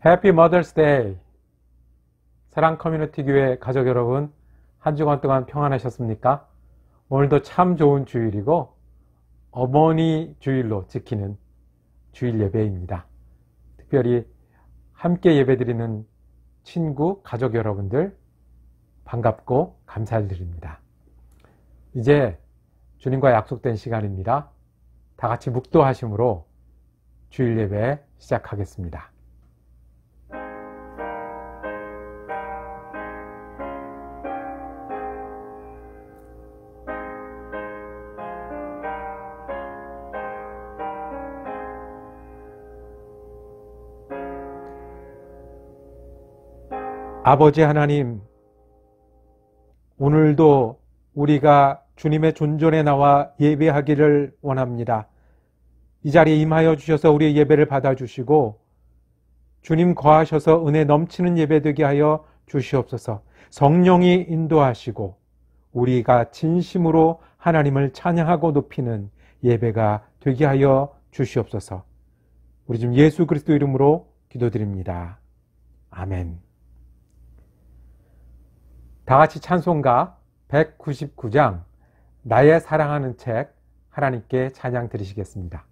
해피 머더스 데이. 사랑 커뮤니티 교회 가족 여러분, 한 주간 동안 평안하셨습니까? 오늘도 참 좋은 주일이고 어머니 주일로 지키는 주일 예배입니다. 특별히 함께 예배드리는 친구, 가족 여러분들 반갑고 감사드립니다. 이제 주님과 약속된 시간입니다. 다 같이 묵도하심으로 주일 예배 시작하겠습니다. 아버지 하나님, 오늘도 우리가 주님의 존전에 나와 예배하기를 원합니다. 이 자리에 임하여 주셔서 우리의 예배를 받아주시고 주님 거하셔서 은혜 넘치는 예배 되게 하여 주시옵소서. 성령이 인도하시고 우리가 진심으로 하나님을 찬양하고 높이는 예배가 되게 하여 주시옵소서. 우리 주 예수 그리스도 이름으로 기도드립니다. 아멘. 다 같이 찬송가 199장 나의 사랑하는 책 하나님께 찬양 드리시겠습니다.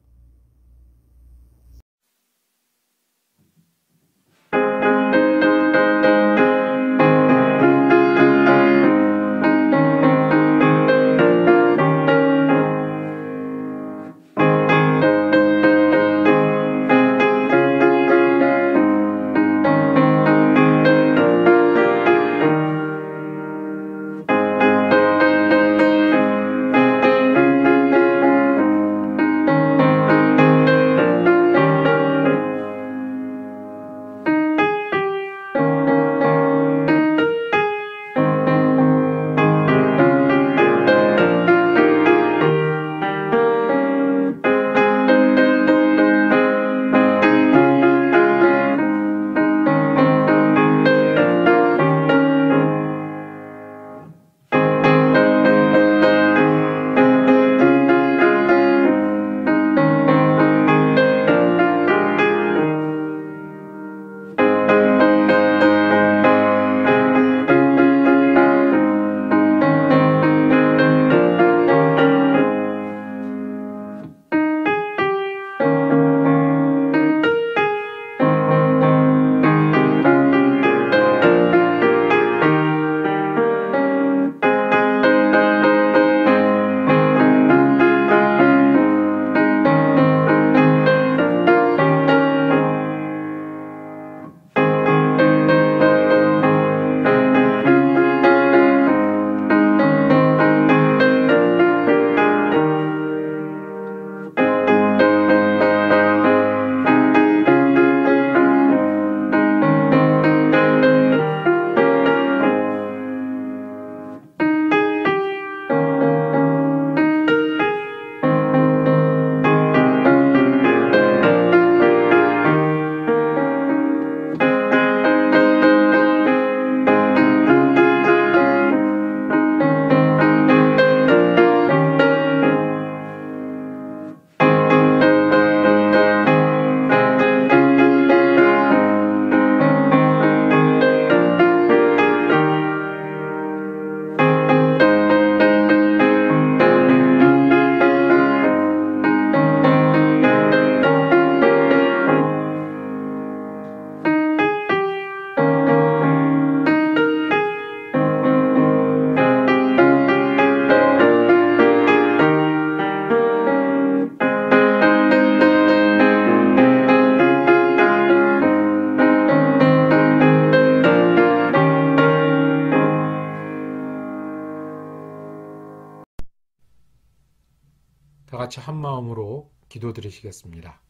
다 같이 한 마음으로 기도드리시겠습니다.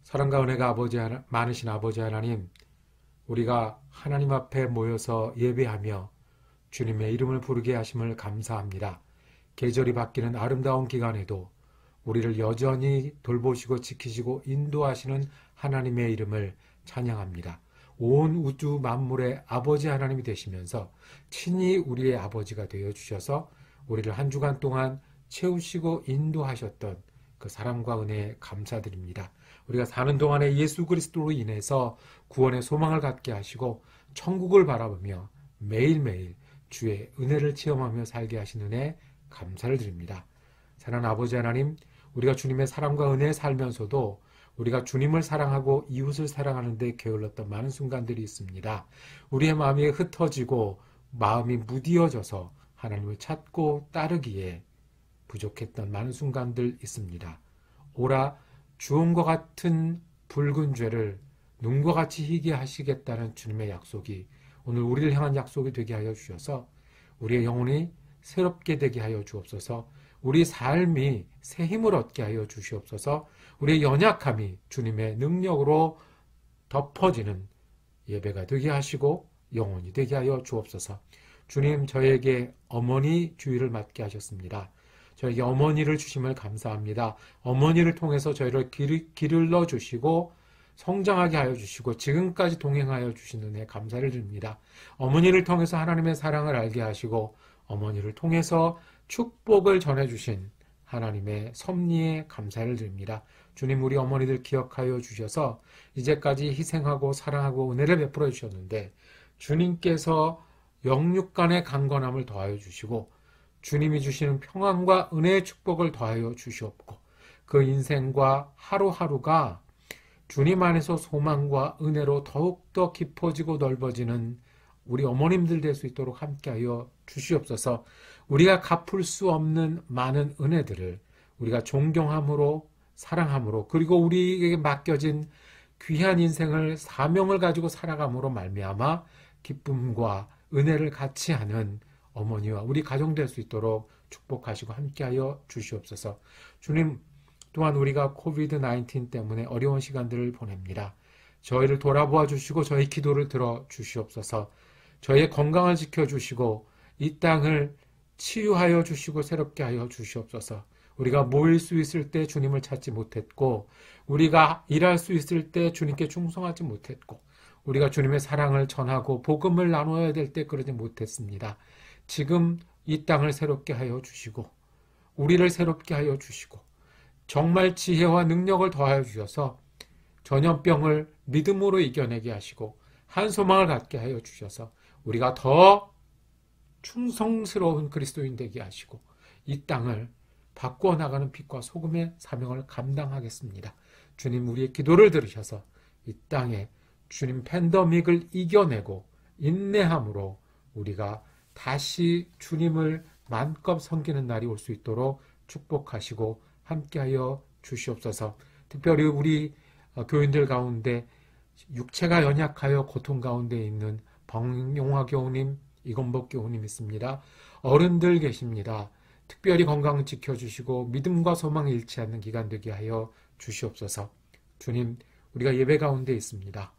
사랑과 은혜가 많으신 아버지 하나님, 우리가 하나님 앞에 모여서 예배하며 주님의 이름을 부르게 하심을 감사합니다. 계절이 바뀌는 아름다운 기간에도 우리를 여전히 돌보시고 지키시고 인도하시는 하나님의 이름을 찬양합니다. 온 우주 만물의 아버지 하나님이 되시면서 친히 우리의 아버지가 되어주셔서 우리를 한 주간 동안 채우시고 인도하셨던 그 사랑과 은혜에 감사드립니다. 우리가 사는 동안에 예수 그리스도로 인해서 구원의 소망을 갖게 하시고 천국을 바라보며 매일매일 주의 은혜를 체험하며 살게 하신 은혜 감사를 드립니다. 사랑하는 아버지 하나님, 우리가 주님의 사랑과 은혜에 살면서도 우리가 주님을 사랑하고 이웃을 사랑하는 데 게을렀던 많은 순간들이 있습니다. 우리의 마음이 흩어지고 마음이 무디어져서 하나님을 찾고 따르기에 부족했던 많은 순간들 있습니다. 오라 주홍과 같은 붉은 죄를 눈과 같이 희게 하시겠다는 주님의 약속이 오늘 우리를 향한 약속이 되게 하여 주셔서 우리의 영혼이 새롭게 되게 하여 주옵소서. 우리 삶이 새 힘을 얻게 하여 주시옵소서. 우리의 연약함이 주님의 능력으로 덮어지는 예배가 되게 하시고 영혼이 되게 하여 주옵소서. 주님, 저에게 어머니 주의를 맡게 하셨습니다. 저에게 어머니를 주심을 감사합니다. 어머니를 통해서 저희를 기를러 주시고 성장하게 하여 주시고 지금까지 동행하여 주신 은혜 감사를 드립니다. 어머니를 통해서 하나님의 사랑을 알게 하시고 어머니를 통해서 축복을 전해주신 하나님의 섭리에 감사를 드립니다. 주님, 우리 어머니들 기억하여 주셔서 이제까지 희생하고 사랑하고 은혜를 베풀어 주셨는데 주님께서 영육간의 강건함을 더하여 주시고 주님이 주시는 평안과 은혜의 축복을 더하여 주시옵고 그 인생과 하루하루가 주님 안에서 소망과 은혜로 더욱더 깊어지고 넓어지는 우리 어머님들 될 수 있도록 함께하여 주시옵소서. 우리가 갚을 수 없는 많은 은혜들을 우리가 존경함으로 사랑함으로 그리고 우리에게 맡겨진 귀한 인생을 사명을 가지고 살아감으로 말미암아 기쁨과 은혜를 같이 하는 어머니와 우리 가정 될 수 있도록 축복하시고 함께하여 주시옵소서. 주님, 또한 우리가 코비드-19 때문에 어려운 시간들을 보냅니다. 저희를 돌아보아 주시고 저희 기도를 들어 주시옵소서. 저희의 건강을 지켜주시고 이 땅을 치유하여 주시고 새롭게 하여 주시옵소서. 우리가 모일 수 있을 때 주님을 찾지 못했고 우리가 일할 수 있을 때 주님께 충성하지 못했고 우리가 주님의 사랑을 전하고 복음을 나눠야 될 때 그러지 못했습니다. 지금 이 땅을 새롭게 하여 주시고 우리를 새롭게 하여 주시고 정말 지혜와 능력을 더하여 주셔서 전염병을 믿음으로 이겨내게 하시고 한 소망을 갖게 하여 주셔서 우리가 더 충성스러운 그리스도인 되게 하시고 이 땅을 바꾸어 나가는 빛과 소금의 사명을 감당하겠습니다. 주님, 우리의 기도를 들으셔서 이 땅에 주님 팬데믹을 이겨내고 인내함으로 우리가 다시 주님을 마음껏 섬기는 날이 올 수 있도록 축복하시고 함께하여 주시옵소서. 특별히 우리 교인들 가운데 육체가 연약하여 고통 가운데 있는 박용화 교우님, 이건복 교우님 있습니다. 어른들 계십니다. 특별히 건강 지켜주시고 믿음과 소망이 잃지 않는 기간 되게 하여 주시옵소서. 주님, 우리가 예배 가운데 있습니다.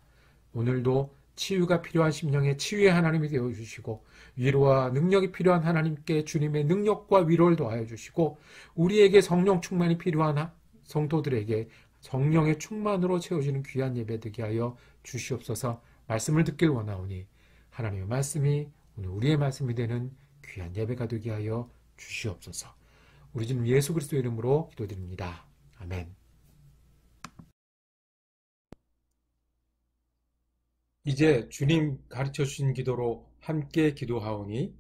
오늘도 치유가 필요한 심령에 치유의 하나님이 되어주시고 위로와 능력이 필요한 하나님께 주님의 능력과 위로를 더하여 주시고 우리에게 성령 충만이 필요한 성도들에게 성령의 충만으로 채워지는 귀한 예배 되게 하여 주시옵소서. 말씀을 듣길 원하오니 하나님의 말씀이 오늘 우리의 말씀이 되는 귀한 예배가 되게 하여 주시옵소서. 우리 주님 예수 그리스도 이름으로 기도드립니다. 아멘. 이제 주님 가르쳐 주신 기도로 함께 기도하오니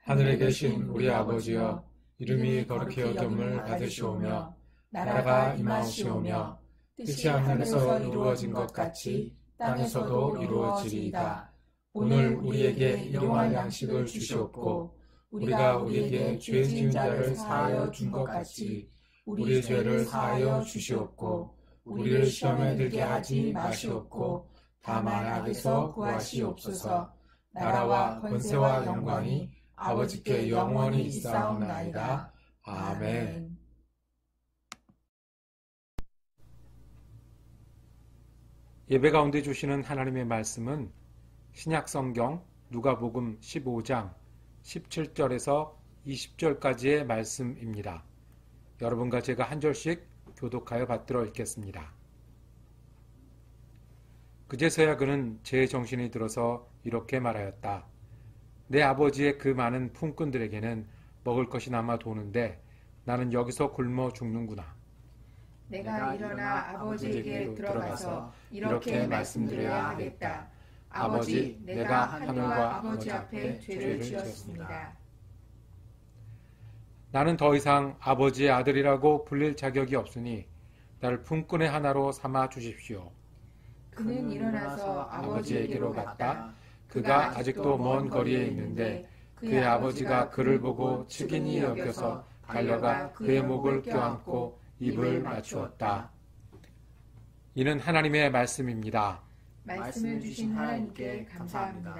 하늘에 계신 우리 아버지여 이름이 거룩히 여김을 받으시오며 나라가 임하시오며 뜻이 하늘에서 이루어진 것 같이 땅에서도 이루어지리이다. 오늘 우리에게 일용할 양식을 주시옵고 우리가 우리에게 죄 지은 자를 사하여 준 것 같이 우리의 죄를 사하여 주시옵고 우리를 시험에 들게 하지 마시옵고 다만 악에서 구하시옵소서. 나라와 권세와 영광이 아버지께 영원히 있사옵나이다. 아멘. 예배 가운데 주시는 하나님의 말씀은 신약성경 누가복음 15장 17절에서 20절까지의 말씀입니다. 여러분과 제가 한 절씩 교독하여 받들어 읽겠습니다. 그제서야 그는 제 정신이 들어서 이렇게 말하였다. 내 아버지의 그 많은 품꾼들에게는 먹을 것이 남아 도는데 나는 여기서 굶어 죽는구나. 내가 일어나 아버지에게 들어가서 이렇게 말씀드려야 하겠다. 아버지, 내가 하늘과 아버지 앞에 죄를 지었습니다. 나는 더 이상 아버지의 아들이라고 불릴 자격이 없으니 나를 품꾼의 하나로 삼아 주십시오. 그는 일어나서 아버지에게로 갔다. 그가 아직도 먼 거리에 있는데 그의 아버지가 그를 보고 측은히 여겨서 달려가 그의 목을 껴안고 입을 맞추었다. 이는 하나님의 말씀입니다. 말씀을 주신 하나님께 감사합니다.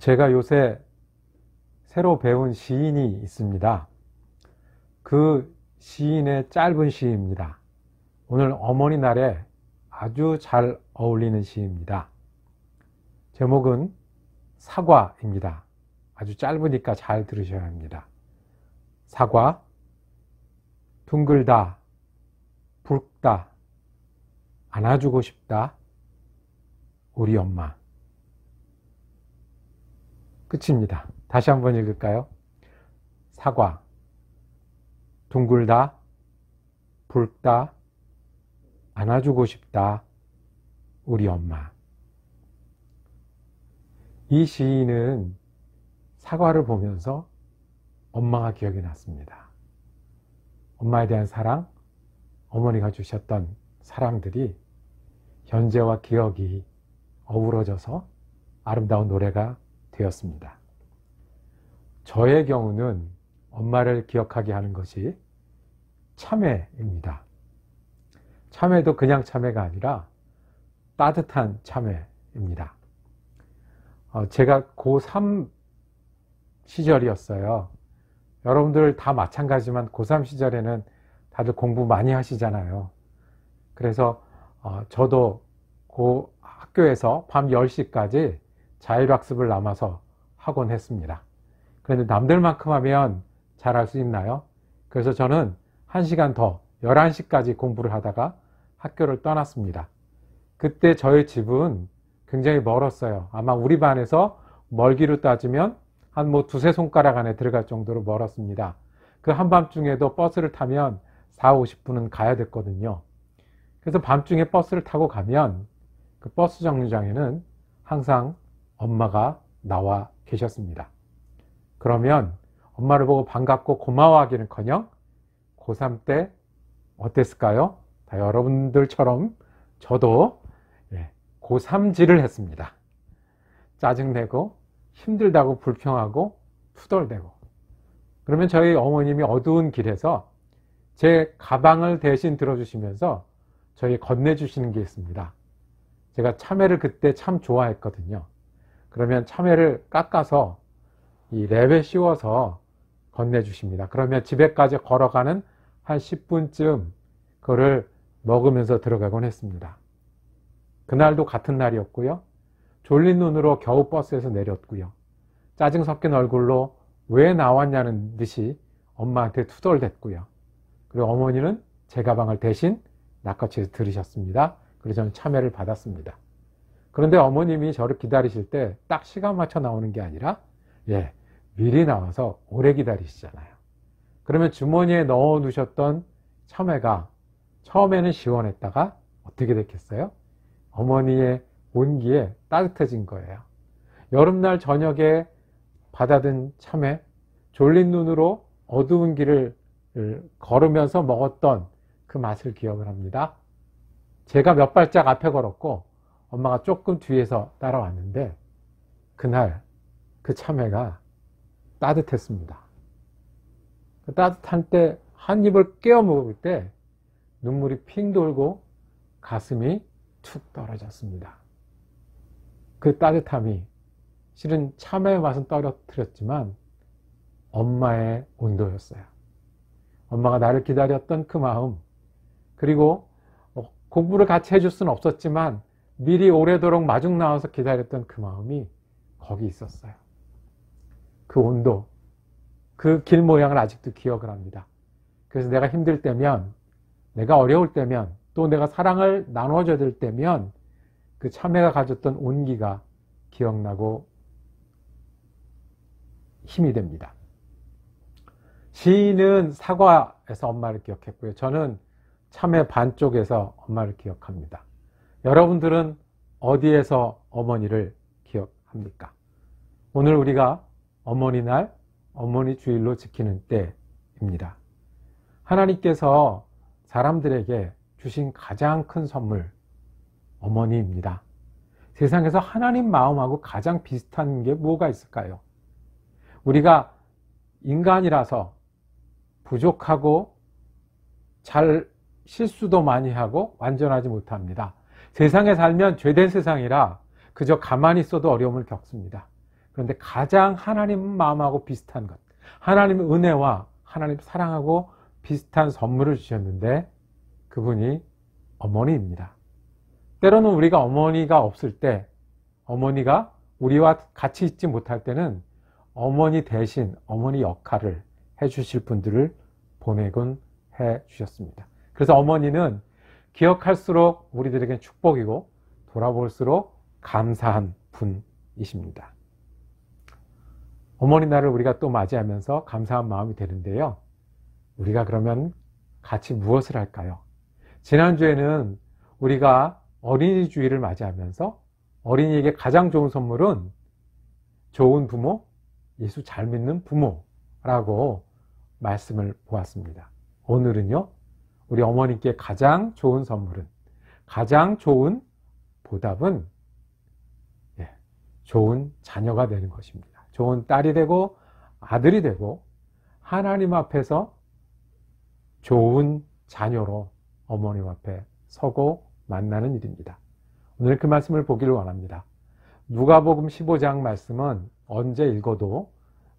제가 요새 새로 배운 시인이 있습니다. 그 시인의 짧은 시입니다. 오늘 어머니 날에 아주 잘 어울리는 시입니다. 제목은 사과입니다. 아주 짧으니까 잘 들으셔야 합니다. 사과, 둥글다, 붉다, 안아주고 싶다, 우리 엄마. 끝입니다. 다시 한번 읽을까요? 사과, 둥글다, 붉다, 안아주고 싶다, 우리 엄마. 이 시인은 사과를 보면서 엄마가 기억이 났습니다. 엄마에 대한 사랑, 어머니가 주셨던 사랑들이 현재와 기억이 어우러져서 아름다운 노래가 되었습니다. 저의 경우는 엄마를 기억하게 하는 것이 참외입니다. 참외도 그냥 참외가 아니라 따뜻한 참외입니다. 제가 고3 시절이었어요. 여러분들 다 마찬가지지만 고3 시절에는 다들 공부 많이 하시잖아요. 그래서 저도 그 학교에서 밤 10시까지 자율학습을 남아서 하곤 했습니다. 그런데 남들만큼 하면 잘할 수 있나요? 그래서 저는 1시간 더 11시까지 공부를 하다가 학교를 떠났습니다. 그때 저희 집은 굉장히 멀었어요. 아마 우리 반에서 멀기로 따지면 한 두세 손가락 안에 들어갈 정도로 멀었습니다. 그 한밤중에도 버스를 타면 4, 50분은 가야 됐거든요. 그래서 밤중에 버스를 타고 가면 그 버스 정류장에는 항상 엄마가 나와 계셨습니다. 그러면 엄마를 보고 반갑고 고마워하기는커녕 고3 때 어땠을까요? 다 여러분들처럼 저도 고3질을 했습니다. 짜증내고 힘들다고 불평하고 투덜대고. 그러면 저희 어머님이 어두운 길에서 제 가방을 대신 들어주시면서 저희 건네주시는 게 있습니다. 제가 참외를 그때 참 좋아했거든요. 그러면 참외를 깎아서 이 랩에 씌워서 건네주십니다. 그러면 집에까지 걸어가는 한 10분쯤 그거를 먹으면서 들어가곤 했습니다. 그날도 같은 날이었고요. 졸린 눈으로 겨우 버스에서 내렸고요. 짜증 섞인 얼굴로 왜 나왔냐는 듯이 엄마한테 투덜댔고요. 그리고 어머니는 제 가방을 대신 낚아채서 들으셨습니다. 그래서 저는 참외를 받았습니다. 그런데 어머님이 저를 기다리실 때 딱 시간 맞춰 나오는 게 아니라 미리 나와서 오래 기다리시잖아요. 그러면 주머니에 넣어 두셨던 참외가 처음에는 시원했다가 어떻게 됐겠어요? 어머니의 온기에 따뜻해진 거예요. 여름날 저녁에 받아든 참외, 졸린 눈으로 어두운 길을 걸으면서 먹었던 그 맛을 기억을 합니다. 제가 몇 발짝 앞에 걸었고 엄마가 조금 뒤에서 따라왔는데 그날 그 참외가 따뜻했습니다. 그 따뜻한 때 한 입을 깨어 먹을 때 눈물이 핑 돌고 가슴이 툭 떨어졌습니다. 그 따뜻함이 실은 참외의 맛은 떨어뜨렸지만 엄마의 온도였어요. 엄마가 나를 기다렸던 그 마음, 그리고 공부를 같이 해줄 수는 없었지만 미리 오래도록 마중 나와서 기다렸던 그 마음이 거기 있었어요. 그 온도, 그 길 모양을 아직도 기억을 합니다. 그래서 내가 힘들 때면, 내가 어려울 때면, 또 내가 사랑을 나눠줘야 될 때면 그 참외가 가졌던 온기가 기억나고 힘이 됩니다. 시인은 사과에서 엄마를 기억했고요. 저는 참외 반 쪽에서 엄마를 기억합니다. 여러분들은 어디에서 어머니를 기억합니까? 오늘 우리가 어머니 날, 어머니 주일로 지키는 때입니다. 하나님께서 사람들에게 주신 가장 큰 선물, 어머니입니다. 세상에서 하나님 마음하고 가장 비슷한 게 뭐가 있을까요? 우리가 인간이라서 부족하고 잘 실수도 많이 하고 완전하지 못합니다. 세상에 살면 죄된 세상이라 그저 가만히 있어도 어려움을 겪습니다. 그런데 가장 하나님 마음하고 비슷한 것, 하나님의 은혜와 하나님 사랑하고 비슷한 선물을 주셨는데 그분이 어머니입니다. 때로는 우리가 어머니가 없을 때, 어머니가 우리와 같이 있지 못할 때는 어머니 대신 어머니 역할을 해주실 분들을 보내곤 해주셨습니다. 그래서 어머니는 기억할수록 우리들에게 축복이고 돌아볼수록 감사한 분이십니다. 어머니 날을 우리가 또 맞이하면서 감사한 마음이 되는데요. 우리가 그러면 같이 무엇을 할까요? 지난주에는 우리가 어린이 주일을 맞이하면서 어린이에게 가장 좋은 선물은 좋은 부모, 예수 잘 믿는 부모라고 말씀을 보았습니다. 오늘은요, 우리 어머니께 가장 좋은 선물은, 가장 좋은 보답은 좋은 자녀가 되는 것입니다. 좋은 딸이 되고 아들이 되고 하나님 앞에서 좋은 자녀로 어머님 앞에 서고 만나는 일입니다. 오늘 그 말씀을 보기를 원합니다. 누가복음 15장 말씀은 언제 읽어도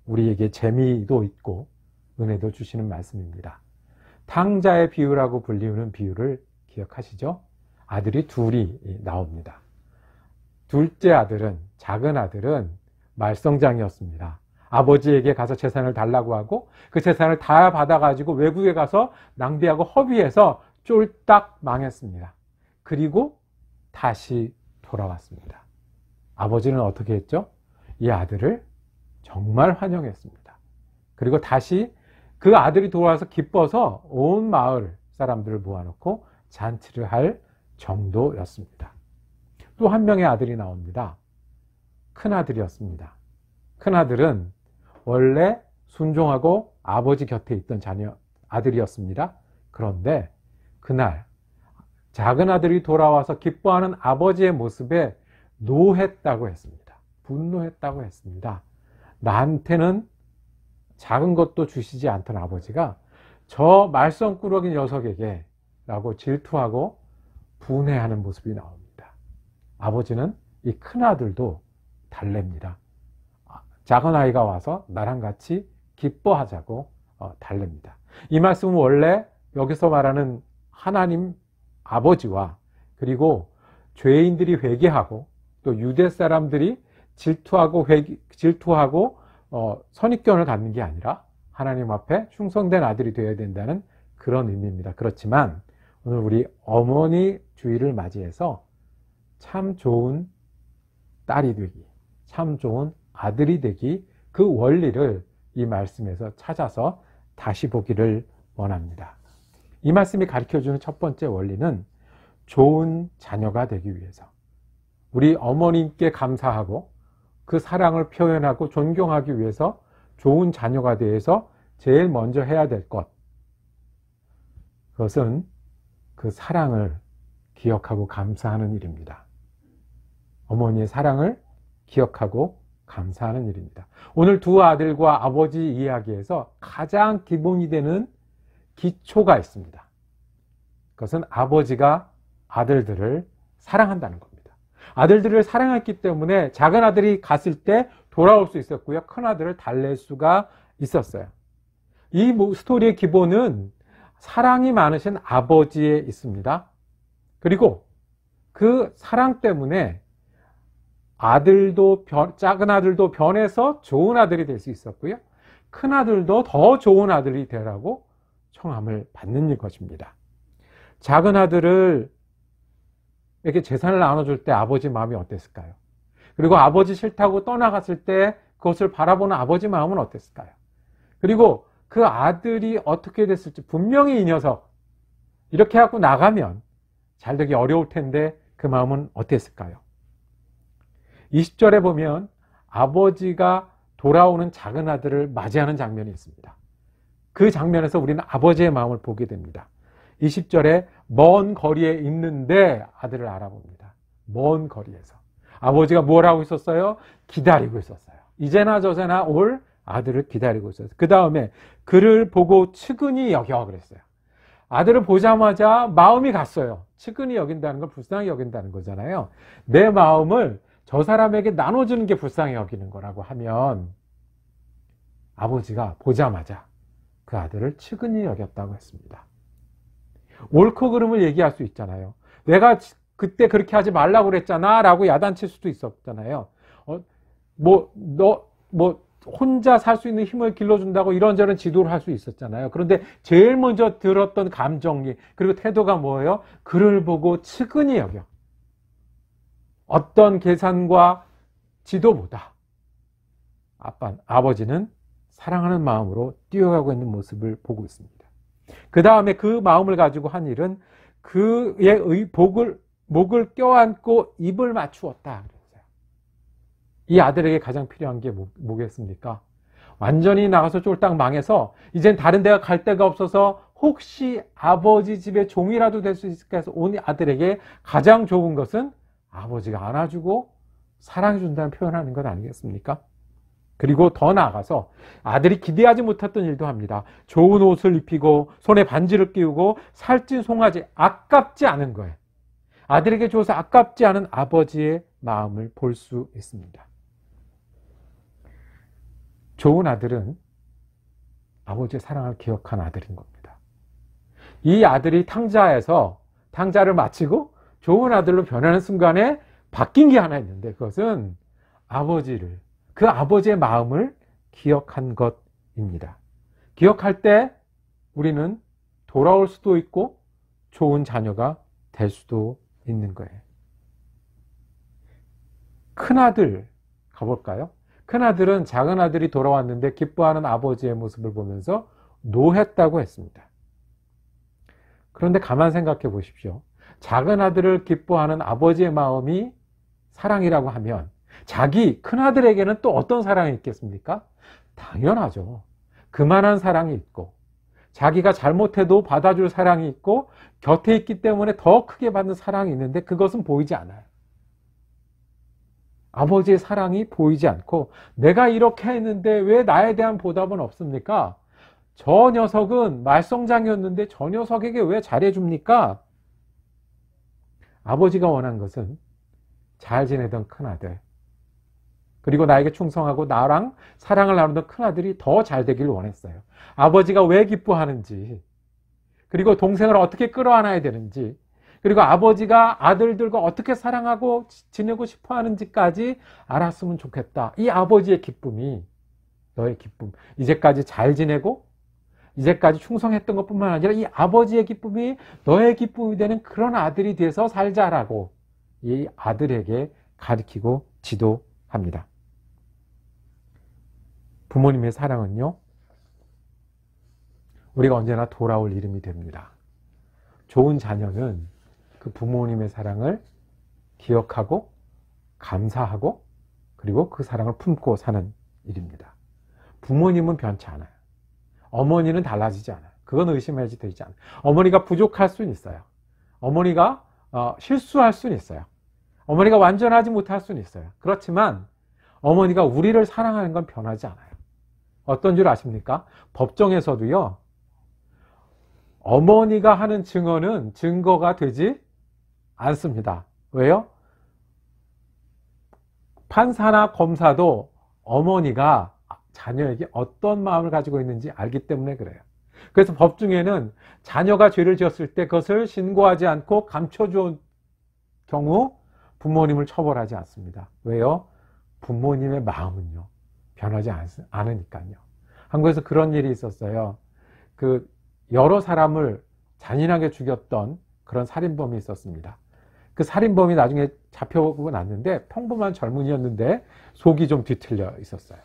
우리에게 재미도 있고 은혜도 주시는 말씀입니다. 탕자의 비유라고 불리우는 비유를 기억하시죠? 아들이 둘이 나옵니다. 둘째 아들은, 작은 아들은 말썽장이었습니다. 아버지에게 가서 재산을 달라고 하고 그 재산을 다 받아가지고 외국에 가서 낭비하고 허비해서 쫄딱 망했습니다. 그리고 다시 돌아왔습니다. 아버지는 어떻게 했죠? 이 아들을 정말 환영했습니다. 그리고 다시 그 아들이 돌아와서 기뻐서 온 마을 사람들을 모아놓고 잔치를 할 정도였습니다. 또 한 명의 아들이 나옵니다. 큰아들이었습니다. 큰아들은 원래 순종하고 아버지 곁에 있던 아들이었습니다. 그런데 그날 작은 아들이 돌아와서 기뻐하는 아버지의 모습에 노했다고 했습니다. 분노했다고 했습니다. 나한테는 작은 것도 주시지 않던 아버지가 저 말썽꾸러기 녀석에게 라고 질투하고 분해하는 모습이 나옵니다. 아버지는 이 큰아들도 달랩니다. 작은 아이가 와서 나랑 같이 기뻐하자고 달랩니다. 이 말씀은 원래 여기서 말하는 하나님 아버지와 그리고 죄인들이 회개하고 또 유대 사람들이 질투하고 선입견을 갖는 게 아니라 하나님 앞에 충성된 아들이 되어야 된다는 그런 의미입니다. 그렇지만 오늘 우리 어머니 주일을 맞이해서 참 좋은 딸이 되기, 참 좋은 아들이 되기, 그 원리를 이 말씀에서 찾아서 다시 보기를 원합니다. 이 말씀이 가르쳐주는 첫 번째 원리는 좋은 자녀가 되기 위해서 우리 어머님께 감사하고 그 사랑을 표현하고 존경하기 위해서 좋은 자녀가 되어서 제일 먼저 해야 될 것, 그것은 그 사랑을 기억하고 감사하는 일입니다. 어머니의 사랑을 기억하고 감사하는 일입니다. 오늘 두 아들과 아버지 이야기에서 가장 기본이 되는 기초가 있습니다. 그것은 아버지가 아들들을 사랑한다는 겁니다. 아들들을 사랑했기 때문에 작은 아들이 갔을 때 돌아올 수 있었고요. 큰 아들을 달랠 수가 있었어요. 이 스토리의 기본은 사랑이 많으신 아버지에 있습니다. 그리고 그 사랑 때문에 작은 아들도 변해서 좋은 아들이 될 수 있었고요. 큰 아들도 더 좋은 아들이 되라고 청함을 받는 것입니다. 작은 아들을 이렇게 재산을 나눠줄 때 아버지 마음이 어땠을까요? 그리고 아버지 싫다고 떠나갔을 때 그것을 바라보는 아버지 마음은 어땠을까요? 그리고 그 아들이 어떻게 됐을지, 분명히 이 녀석 이렇게 하고 나가면 잘 되기 어려울 텐데 그 마음은 어땠을까요? 20절에 보면 아버지가 돌아오는 작은 아들을 맞이하는 장면이 있습니다. 그 장면에서 우리는 아버지의 마음을 보게 됩니다. 20절에 먼 거리에 있는데 아들을 알아봅니다. 먼 거리에서. 아버지가 뭘 하고 있었어요? 기다리고 있었어요. 이제나 저제나 올 아들을 기다리고 있었어요. 그 다음에 그를 보고 측은히 여겨 그랬어요. 아들을 보자마자 마음이 갔어요. 측은히 여긴다는 건 불쌍히 여긴다는 거잖아요. 내 마음을 저 사람에게 나눠주는 게 불쌍히 여기는 거라고 하면 아버지가 보자마자 그 아들을 측은히 여겼다고 했습니다. 옳고 그름을 얘기할 수 있잖아요. 내가 그때 그렇게 하지 말라고 그랬잖아 라고 야단칠 수도 있었잖아요. 혼자 살 수 있는 힘을 길러준다고 이런저런 지도를 할 수 있었잖아요. 그런데 제일 먼저 들었던 감정이 그리고 태도가 뭐예요? 그를 보고 측은히 여겨. 어떤 계산과 지도보다 아버지는 사랑하는 마음으로 뛰어가고 있는 모습을 보고 있습니다. 그 다음에 그 마음을 가지고 한 일은 그의 목을 껴안고 입을 맞추었다. 이 아들에게 가장 필요한 게 뭐겠습니까? 완전히 나가서 쫄딱 망해서 이젠 다른 데가 갈 데가 없어서 혹시 아버지 집에 종이라도 될 수 있을까 해서 온 아들에게 가장 좋은 것은 아버지가 안아주고 사랑해준다는 표현하는 것 아니겠습니까? 그리고 더 나아가서 아들이 기대하지 못했던 일도 합니다. 좋은 옷을 입히고 손에 반지를 끼우고 살찐 송아지, 아깝지 않은 거예요. 아들에게 줘서 아깝지 않은 아버지의 마음을 볼 수 있습니다. 좋은 아들은 아버지의 사랑을 기억한 아들인 겁니다. 이 아들이 탕자를 마치고 좋은 아들로 변하는 순간에 바뀐 게 하나 있는데 그것은 그 아버지의 마음을 기억한 것입니다. 기억할 때 우리는 돌아올 수도 있고 좋은 자녀가 될 수도 있는 거예요. 큰아들 가볼까요? 큰아들은 작은 아들이 돌아왔는데 기뻐하는 아버지의 모습을 보면서 노했다고 했습니다. 그런데 가만 생각해 보십시오. 작은 아들을 기뻐하는 아버지의 마음이 사랑이라고 하면 자기 큰아들에게는 또 어떤 사랑이 있겠습니까? 당연하죠. 그만한 사랑이 있고 자기가 잘못해도 받아줄 사랑이 있고 곁에 있기 때문에 더 크게 받는 사랑이 있는데 그것은 보이지 않아요. 아버지의 사랑이 보이지 않고 내가 이렇게 했는데 왜 나에 대한 보답은 없습니까? 저 녀석은 말썽장이었는데 저 녀석에게 왜 잘해줍니까? 아버지가 원한 것은 잘 지내던 큰아들 그리고 나에게 충성하고 나랑 사랑을 나누던 큰아들이 더 잘 되길 원했어요. 아버지가 왜 기뻐하는지 그리고 동생을 어떻게 끌어안아야 되는지 그리고 아버지가 아들들과 어떻게 사랑하고 지내고 싶어 하는지까지 알았으면 좋겠다. 이 아버지의 기쁨이 너의 기쁨. 이제까지 잘 지내고 이제까지 충성했던 것뿐만 아니라 이 아버지의 기쁨이 너의 기쁨이 되는 그런 아들이 돼서 살자라고 이 아들에게 가르치고 지도합니다. 부모님의 사랑은요, 우리가 언제나 돌아올 이름이 됩니다. 좋은 자녀는 그 부모님의 사랑을 기억하고 감사하고 그리고 그 사랑을 품고 사는 일입니다. 부모님은 변치 않아요. 어머니는 달라지지 않아요. 그건 의심해야지 되지 않아요. 어머니가 부족할 수는 있어요. 어머니가 실수할 수는 있어요. 어머니가 완전하지 못할 수는 있어요. 그렇지만 어머니가 우리를 사랑하는 건 변하지 않아요. 어떤 줄 아십니까? 법정에서도요. 어머니가 하는 증언은 증거가 되지 않습니다. 왜요? 판사나 검사도 어머니가 자녀에게 어떤 마음을 가지고 있는지 알기 때문에 그래요. 그래서 법 중에는 자녀가 죄를 지었을 때 그것을 신고하지 않고 감춰준 경우 부모님을 처벌하지 않습니다. 왜요? 부모님의 마음은요, 변하지 않으니까요. 한국에서 그런 일이 있었어요. 여러 사람을 잔인하게 죽였던 그런 살인범이 있었습니다. 그 살인범이 나중에 잡혀보고 났는데 평범한 젊은이였는데 속이 좀 뒤틀려 있었어요.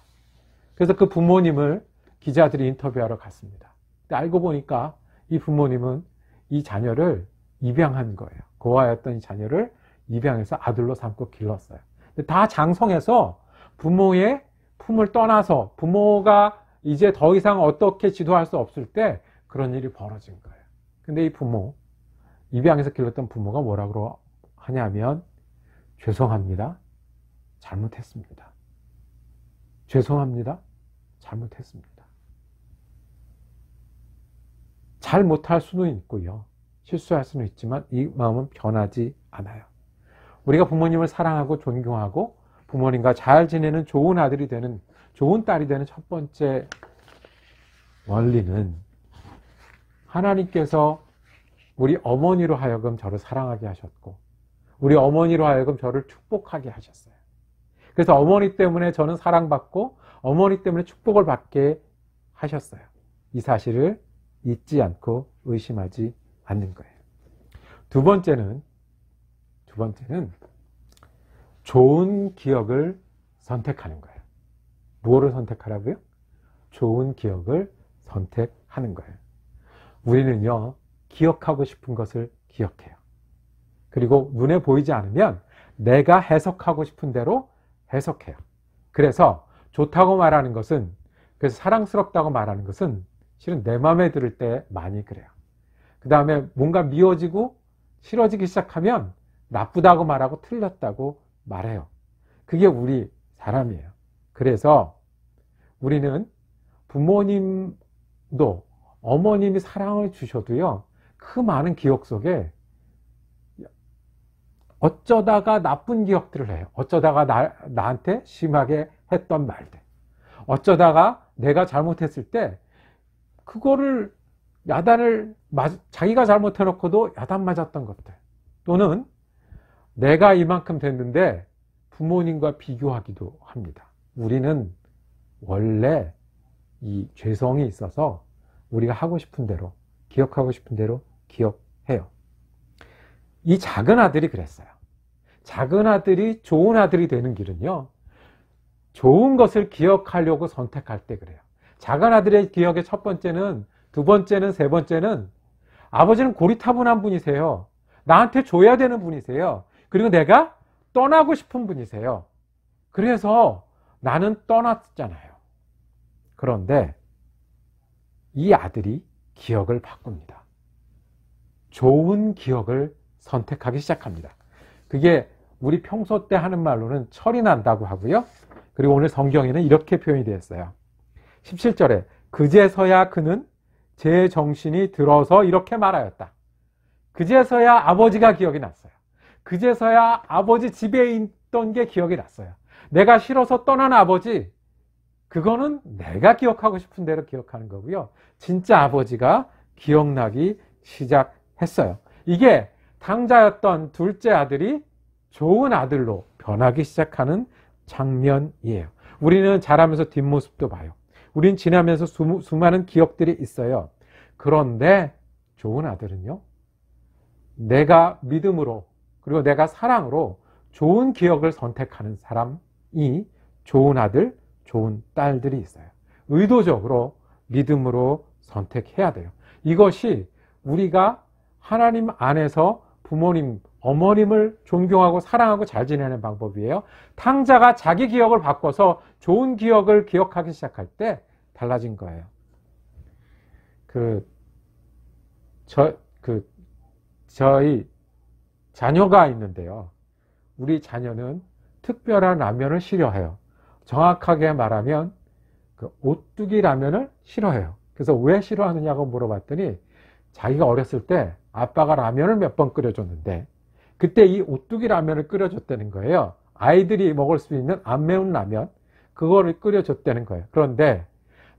그래서 그 부모님을 기자들이 인터뷰하러 갔습니다. 근데 알고 보니까 이 부모님은 이 자녀를 입양한 거예요. 고아였던 이 자녀를 입양해서 아들로 삼고 길렀어요. 근데 다 장성해서 부모의 품을 떠나서 부모가 이제 더 이상 어떻게 지도할 수 없을 때 그런 일이 벌어진 거예요. 근데 이 부모, 입양해서 길렀던 부모가 뭐라고 하냐면 죄송합니다. 잘못했습니다. 죄송합니다. 잘못했습니다. 잘 못할 수는 있고요. 실수할 수는 있지만 이 마음은 변하지 않아요. 우리가 부모님을 사랑하고 존경하고 부모님과 잘 지내는 좋은 아들이 되는, 좋은 딸이 되는 첫 번째 원리는 하나님께서 우리 어머니로 하여금 저를 사랑하게 하셨고 우리 어머니로 하여금 저를 축복하게 하셨어요. 그래서 어머니 때문에 저는 사랑받고 어머니 때문에 축복을 받게 하셨어요. 이 사실을 잊지 않고 의심하지 않는 거예요. 두 번째는 좋은 기억을 선택하는 거예요. 무엇을 선택하라고요? 좋은 기억을 선택하는 거예요. 우리는요, 기억하고 싶은 것을 기억해요. 그리고 눈에 보이지 않으면 내가 해석하고 싶은 대로 해석해요. 그래서 좋다고 말하는 것은, 그래서 사랑스럽다고 말하는 것은 실은 내 마음에 들을 때 많이 그래요. 그 다음에 뭔가 미워지고 싫어지기 시작하면 나쁘다고 말하고 틀렸다고 말해요. 그게 우리 사람이에요. 그래서 우리는 부모님도 어머님이 사랑을 주셔도요, 그 많은 기억 속에 어쩌다가 나쁜 기억들을 해요. 어쩌다가 나한테 심하게 했던 말들. 어쩌다가 내가 잘못했을 때 그거를 자기가 잘못해놓고도 야단 맞았던 것들. 또는 내가 이만큼 됐는데 부모님과 비교하기도 합니다. 우리는 원래 이 죄성이 있어서 우리가 하고 싶은 대로, 기억하고 싶은 대로 기억해요. 이 작은 아들이 그랬어요. 작은 아들이 좋은 아들이 되는 길은요, 좋은 것을 기억하려고 선택할 때 그래요. 작은 아들의 기억의 첫 번째는, 두 번째는, 세 번째는 아버지는 고리타분한 분이세요. 나한테 줘야 되는 분이세요. 그리고 내가 떠나고 싶은 분이세요. 그래서 나는 떠났잖아요. 그런데 이 아들이 기억을 바꿉니다. 좋은 기억을 선택하기 시작합니다. 그게 우리 평소 때 하는 말로는 철이 난다고 하고요. 그리고 오늘 성경에는 이렇게 표현이 되어 있어요. 17절에 그제서야 그는 제 정신이 들어서 이렇게 말하였다. 그제서야 아버지가 기억이 났어요. 그제서야 아버지 집에 있던 게 기억이 났어요. 내가 싫어서 떠난 아버지, 그거는 내가 기억하고 싶은 대로 기억하는 거고요. 진짜 아버지가 기억나기 시작했어요. 이게 당자였던 둘째 아들이 좋은 아들로 변하기 시작하는 장면이에요. 우리는 자라면서 뒷모습도 봐요. 우린 지나면서 수많은 기억들이 있어요. 그런데 좋은 아들은요, 내가 믿음으로 그리고 내가 사랑으로 좋은 기억을 선택하는 사람이 좋은 아들, 좋은 딸들이 있어요. 의도적으로 믿음으로 선택해야 돼요. 이것이 우리가 하나님 안에서 부모님, 어머님을 존경하고 사랑하고 잘 지내는 방법이에요. 탕자가 자기 기억을 바꿔서 좋은 기억을 기억하기 시작할 때 달라진 거예요. 저희 자녀가 있는데요. 우리 자녀는 특별한 라면을 싫어해요. 정확하게 말하면 오뚜기 라면을 싫어해요. 그래서 왜 싫어하느냐고 물어봤더니 자기가 어렸을 때 아빠가 라면을 몇 번 끓여줬는데 그때 이 오뚜기 라면을 끓여줬다는 거예요. 아이들이 먹을 수 있는 안 매운 라면, 그거를 끓여줬다는 거예요. 그런데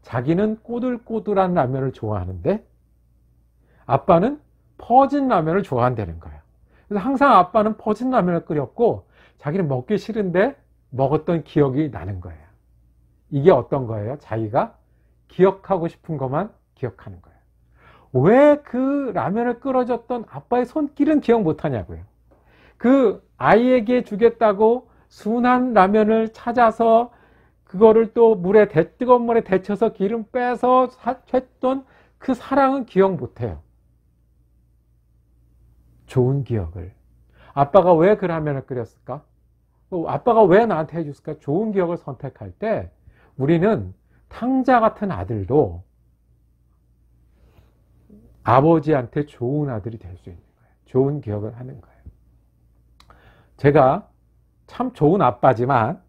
자기는 꼬들꼬들한 라면을 좋아하는데 아빠는 퍼진 라면을 좋아한다는 거예요. 그래서 항상 아빠는 퍼진 라면을 끓였고 자기는 먹기 싫은데 먹었던 기억이 나는 거예요. 이게 어떤 거예요? 자기가 기억하고 싶은 것만 기억하는 거예요. 왜 그 라면을 끓여줬던 아빠의 손길은 기억 못하냐고요. 그 아이에게 주겠다고 순한 라면을 찾아서 그거를 또 뜨거운 물에 데쳐서 기름 빼서 했던 그 사랑은 기억 못해요. 좋은 기억을. 아빠가 왜 그 라면을 끓였을까? 아빠가 왜 나한테 해줬을까? 좋은 기억을 선택할 때 우리는 탕자 같은 아들도 아버지한테 좋은 아들이 될 수 있는 거예요. 좋은 기억을 하는 거예요. 제가 참 좋은 아빠지만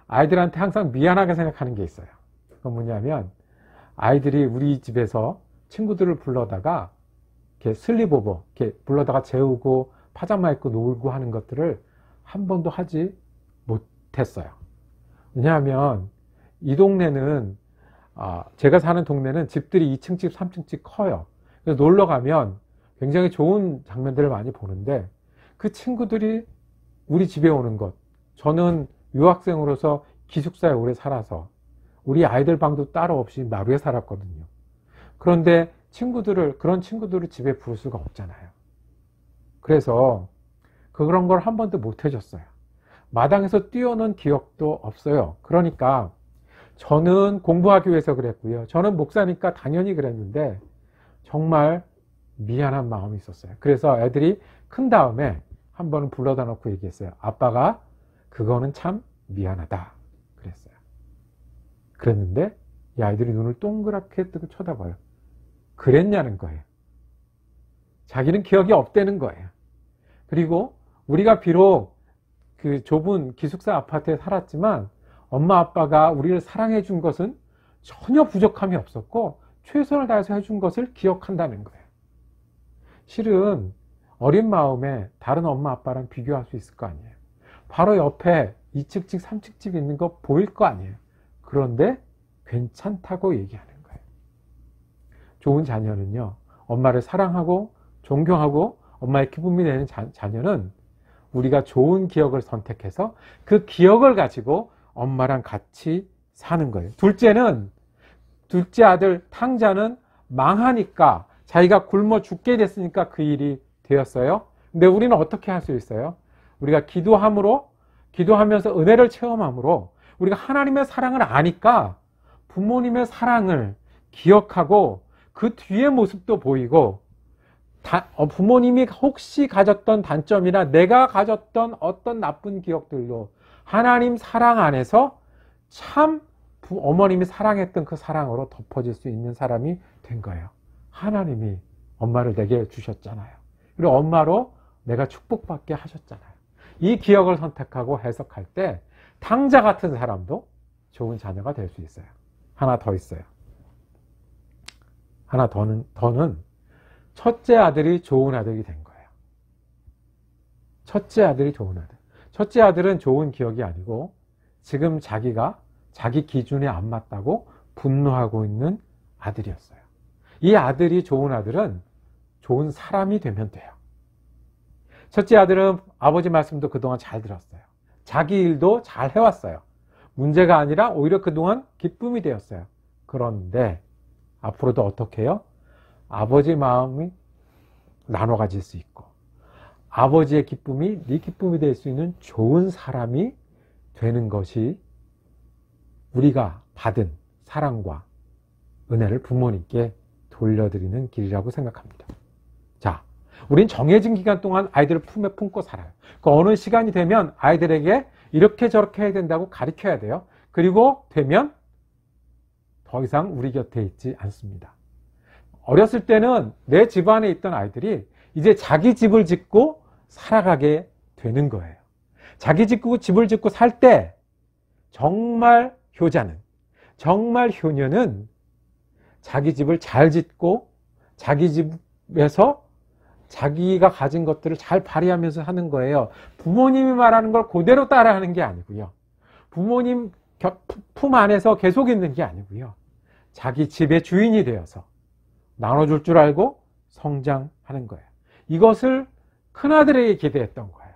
아이들한테 항상 미안하게 생각하는 게 있어요. 그건 뭐냐면 아이들이 우리 집에서 친구들을 불러다가 이렇게 슬립오버, 이렇게 불러다가 재우고 파자마 입고 놀고 하는 것들을 한 번도 하지 못했어요. 왜냐하면 이 동네는 제가 사는 동네는 집들이 2층집, 3층집 커요. 그래서 놀러 가면 굉장히 좋은 장면들을 많이 보는데 그 친구들이 우리 집에 오는 것, 저는 유학생으로서 기숙사에 오래 살아서 우리 아이들 방도 따로 없이 마루에 살았거든요. 그런데 그런 친구들을 집에 부를 수가 없잖아요. 그래서 그런 걸 한 번도 못 해줬어요. 마당에서 뛰어논 기억도 없어요. 그러니까 저는 공부하기 위해서 그랬고요. 저는 목사니까 당연히 그랬는데 정말 미안한 마음이 있었어요. 그래서 애들이 큰 다음에 한 번은 불러다 놓고 얘기했어요. 아빠가 그거는 참 미안하다 그랬어요. 그랬는데 이 아이들이 눈을 동그랗게 뜨고 쳐다봐요. 그랬냐는 거예요. 자기는 기억이 없다는 거예요. 그리고 우리가 비록 그 좁은 기숙사 아파트에 살았지만 엄마 아빠가 우리를 사랑해 준 것은 전혀 부족함이 없었고 최선을 다해서 해준 것을 기억한다는 거예요. 실은 어린 마음에 다른 엄마 아빠랑 비교할 수 있을 거 아니에요. 바로 옆에 2층집 3층집 있는 거 보일 거 아니에요. 그런데 괜찮다고 얘기하는 거예요. 좋은 자녀는요, 엄마를 사랑하고 존경하고 엄마의 기쁨이 되는 자녀는 우리가 좋은 기억을 선택해서 그 기억을 가지고 엄마랑 같이 사는 거예요. 둘째 아들 탕자는 망하니까 자기가 굶어 죽게 됐으니까 그 일이 되었어요. 근데 우리는 어떻게 할 수 있어요? 우리가 기도하면서 은혜를 체험함으로 우리가 하나님의 사랑을 아니까 부모님의 사랑을 기억하고 그 뒤의 모습도 보이고 부모님이 혹시 가졌던 단점이나 내가 가졌던 어떤 나쁜 기억들로 하나님 사랑 안에서 참 어머님이 사랑했던 그 사랑으로 덮어질 수 있는 사람이 된 거예요. 하나님이 엄마를 내게 주셨잖아요. 그리고 엄마로 내가 축복받게 하셨잖아요. 이 기억을 선택하고 해석할 때 탕자 같은 사람도 좋은 자녀가 될 수 있어요. 하나 더 있어요. 하나 더는 첫째 아들이 좋은 아들이 된 거예요. 첫째 아들이 좋은 아들. 첫째 아들은 좋은 기억이 아니고 지금 자기가 자기 기준에 안 맞다고 분노하고 있는 아들이었어요. 이 아들이 좋은 아들은 좋은 사람이 되면 돼요. 첫째 아들은 아버지 말씀도 그동안 잘 들었어요. 자기 일도 잘 해왔어요. 문제가 아니라 오히려 그동안 기쁨이 되었어요. 그런데 앞으로도 어떻게 해요? 아버지 마음이 나눠 가질 수 있고 아버지의 기쁨이 네 기쁨이 될 수 있는 좋은 사람이 되는 것이 우리가 받은 사랑과 은혜를 부모님께 돌려드리는 길이라고 생각합니다. 자, 우린 정해진 기간 동안 아이들을 품에 품고 살아요. 그 어느 시간이 되면 아이들에게 이렇게 저렇게 해야 된다고 가르쳐야 돼요. 그리고 되면 더 이상 우리 곁에 있지 않습니다. 어렸을 때는 내 집안에 있던 아이들이 이제 자기 집을 짓고 살아가게 되는 거예요. 자기 집을 짓고 살 때 정말 효녀는 자기 집을 잘 짓고 자기 집에서 자기가 가진 것들을 잘 발휘하면서 하는 거예요. 부모님이 말하는 걸 그대로 따라하는 게 아니고요. 부모님 품 안에서 계속 있는 게 아니고요. 자기 집의 주인이 되어서 나눠줄 줄 알고 성장하는 거예요. 이것을 큰아들에게 기대했던 거예요.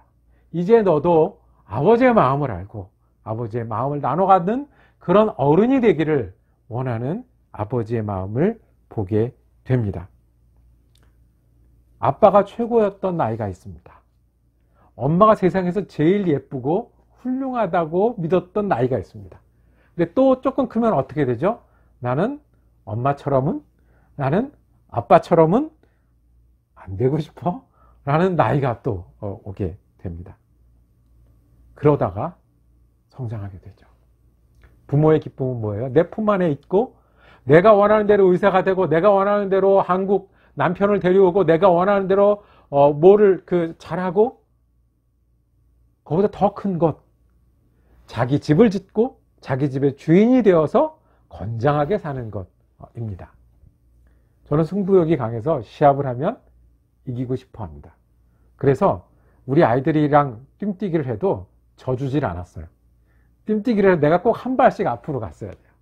이제 너도 아버지의 마음을 알고 아버지의 마음을 나눠 갖는 그런 어른이 되기를 원하는 아버지의 마음을 보게 됩니다. 아빠가 최고였던 나이가 있습니다. 엄마가 세상에서 제일 예쁘고 훌륭하다고 믿었던 나이가 있습니다. 근데 또 조금 크면 어떻게 되죠? 나는 엄마처럼은, 나는 아빠처럼은 안 되고 싶어? 라는 나이가 또 오게 됩니다. 그러다가 성장하게 되죠. 부모의 기쁨은 뭐예요? 내 품 안에 있고 내가 원하는 대로 의사가 되고 내가 원하는 대로 한국 남편을 데려오고 내가 원하는 대로 뭐를 잘하고 그보다 더 큰 것, 자기 집을 짓고 자기 집의 주인이 되어서 건장하게 사는 것입니다. 저는 승부욕이 강해서 시합을 하면 이기고 싶어 합니다. 그래서 우리 아이들이랑 뜀뛰기를 해도 져주질 않았어요. 뜀뛰기를 해도 내가 꼭 한 발씩 앞으로 갔어야 돼요.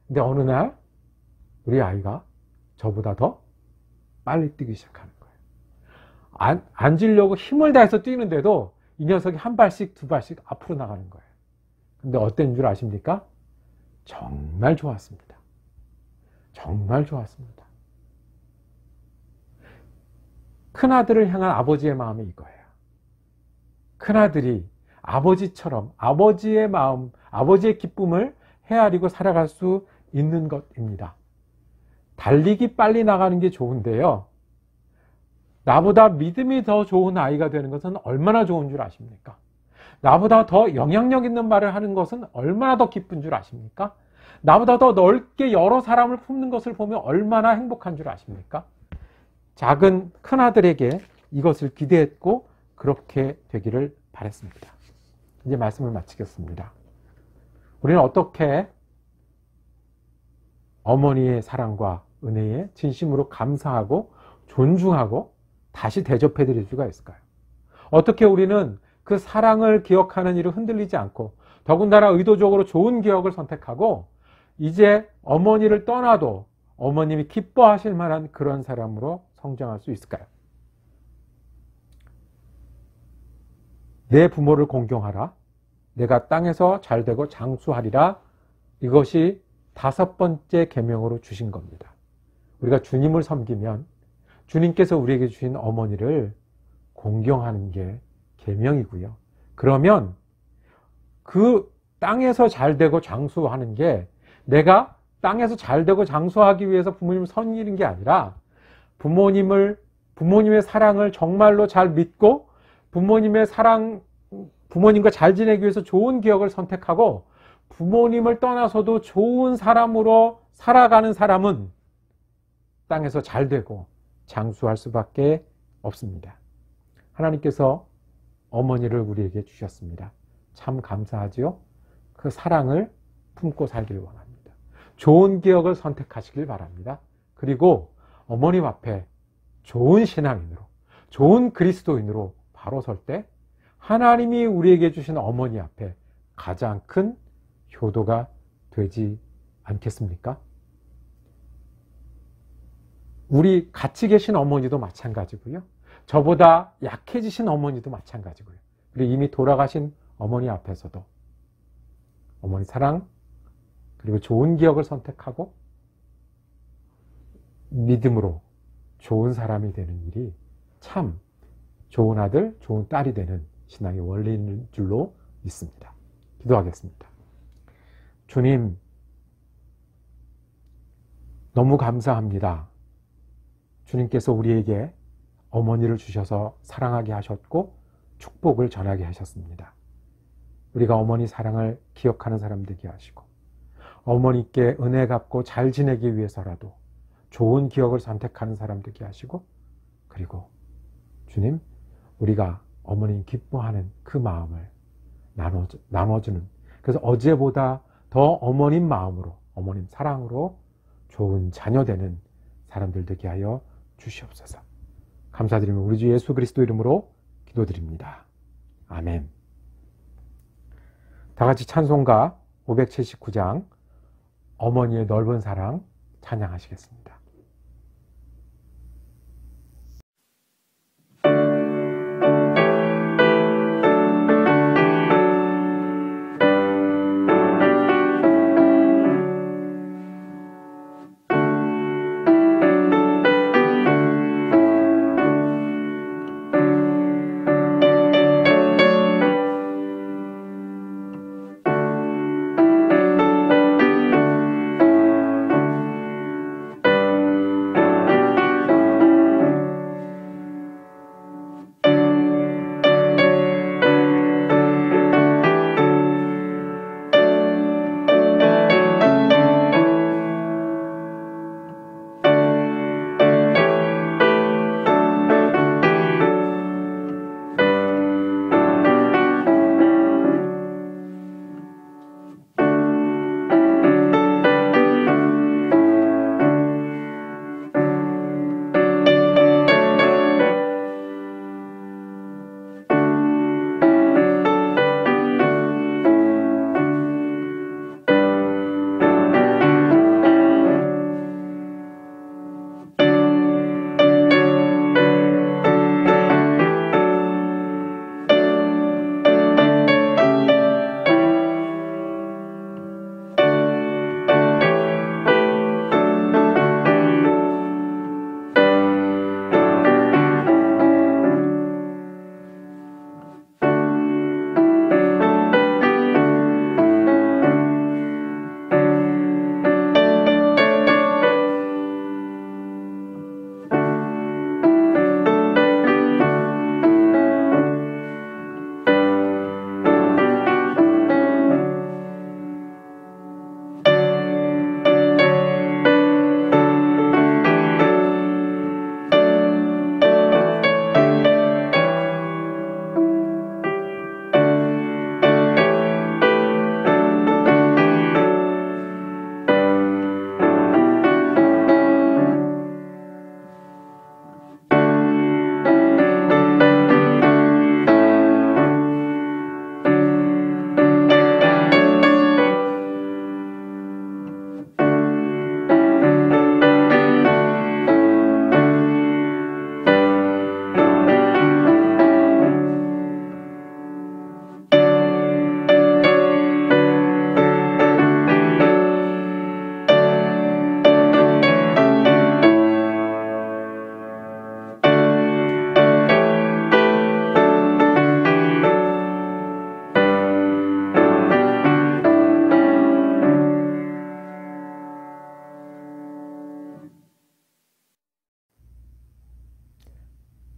근데 어느 날 우리 아이가 저보다 더 빨리 뛰기 시작하는 거예요. 앉으려고 힘을 다해서 뛰는데도 이 녀석이 한 발씩 두 발씩 앞으로 나가는 거예요. 근데 어땠는 줄 아십니까? 정말 좋았습니다. 정말 좋았습니다. 큰아들을 향한 아버지의 마음이 이거예요. 큰아들이 아버지처럼 아버지의 마음, 아버지의 기쁨을 헤아리고 살아갈 수 있는 것입니다. 달리기 빨리 나가는 게 좋은데요. 나보다 믿음이 더 좋은 아이가 되는 것은 얼마나 좋은 줄 아십니까? 나보다 더 영향력 있는 말을 하는 것은 얼마나 더 기쁜 줄 아십니까? 나보다 더 넓게 여러 사람을 품는 것을 보면 얼마나 행복한 줄 아십니까? 작은 큰아들에게 이것을 기대했고 그렇게 되기를 바랬습니다. 이제 말씀을 마치겠습니다. 우리는 어떻게 어머니의 사랑과 은혜에 진심으로 감사하고 존중하고 다시 대접해 드릴 수가 있을까요? 어떻게 우리는 그 사랑을 기억하는 일을 흔들리지 않고 더군다나 의도적으로 좋은 기억을 선택하고 이제 어머니를 떠나도 어머님이 기뻐하실 만한 그런 사람으로 성장할 수 있을까요? 내 부모를 공경하라. 내가 땅에서 잘되고 장수하리라. 이것이 5번째 계명으로 주신 겁니다. 우리가 주님을 섬기면 주님께서 우리에게 주신 어머니를 공경하는 게 계명이고요. 그러면 그 땅에서 잘되고 장수하는 게 내가 땅에서 잘되고 장수하기 위해서 부모님을 섬기는 게 아니라 부모님의 사랑을 정말로 잘 믿고 부모님과 잘 지내기 위해서 좋은 기억을 선택하고 부모님을 떠나서도 좋은 사람으로 살아가는 사람은 땅에서 잘되고 장수할 수밖에 없습니다. 하나님께서 어머니를 우리에게 주셨습니다. 참 감사하지요? 그 사랑을 품고 살길 원합니다. 좋은 기억을 선택하시길 바랍니다. 그리고 어머님 앞에 좋은 신앙인으로, 좋은 그리스도인으로 바로 설 때 하나님이 우리에게 주신 어머니 앞에 가장 큰 효도가 되지 않겠습니까? 우리 같이 계신 어머니도 마찬가지고요. 저보다 약해지신 어머니도 마찬가지고요. 그리고 이미 돌아가신 어머니 앞에서도 어머니 사랑 그리고 좋은 기억을 선택하고 믿음으로 좋은 사람이 되는 일이 참 좋은 아들, 좋은 딸이 되는 신앙의 원리인 줄로 믿습니다. 기도하겠습니다. 주님, 너무 감사합니다. 주님께서 우리에게 어머니를 주셔서 사랑하게 하셨고 축복을 전하게 하셨습니다. 우리가 어머니 사랑을 기억하는 사람 되게 하시고 어머니께 은혜 갚고 잘 지내기 위해서라도 좋은 기억을 선택하는 사람 되게 하시고 그리고 주님, 우리가 어머니 기뻐하는 그 마음을 나눠주는 그래서 어제보다 더 어머님 마음으로 어머님 사랑으로 좋은 자녀 되는 사람들 되게 하여 주시옵소서. 감사드리며 우리 주 예수 그리스도 이름으로 기도드립니다. 아멘. 다 같이 찬송가 579장 어머니의 넓은 사랑 찬양하시겠습니다.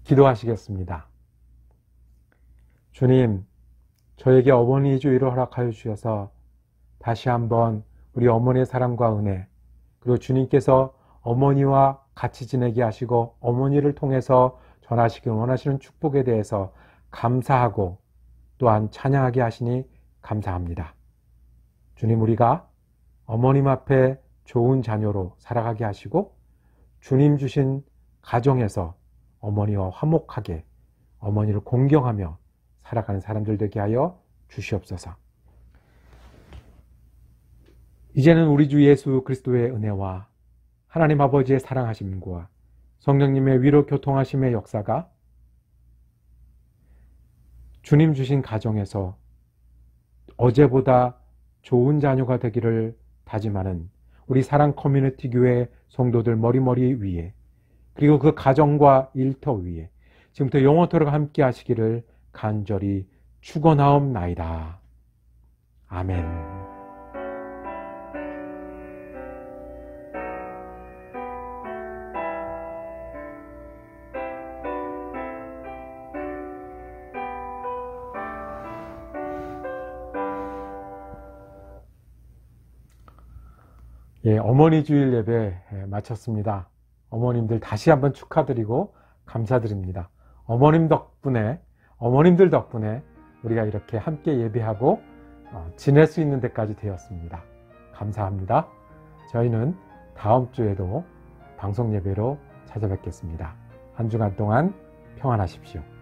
기도하시겠습니다. 주님, 저에게 어머니 주의를 허락하여 주셔서 다시 한번 우리 어머니의 사랑과 은혜, 그리고 주님께서 어머니와 같이 지내게 하시고 어머니를 통해서 전하시길 원하시는 축복에 대해서 감사하고 또한 찬양하게 하시니 감사합니다. 주님, 우리가 어머님 앞에 좋은 자녀로 살아가게 하시고 주님 주신 가정에서 어머니와 화목하게 어머니를 공경하며 살아가는 사람들 되게 하여 주시옵소서. 이제는 우리 주 예수 그리스도의 은혜와 하나님 아버지의 사랑하심과 성령님의 위로 교통하심의 역사가 주님 주신 가정에서 어제보다 좋은 자녀가 되기를 다짐하는 우리 사랑 커뮤니티 교회 성도들 머리머리 위에, 그리고 그 가정과 일터 위에 지금부터 영원토록 함께 하시기를 간절히 축원하옵나이다. 아멘. 예, 어머니 주일 예배 마쳤습니다. 어머님들 다시 한번 축하드리고 감사드립니다. 어머님들 덕분에 우리가 이렇게 함께 예배하고 지낼 수 있는 데까지 되었습니다. 감사합니다. 저희는 다음 주에도 방송 예배로 찾아뵙겠습니다. 한 주간 동안 평안하십시오.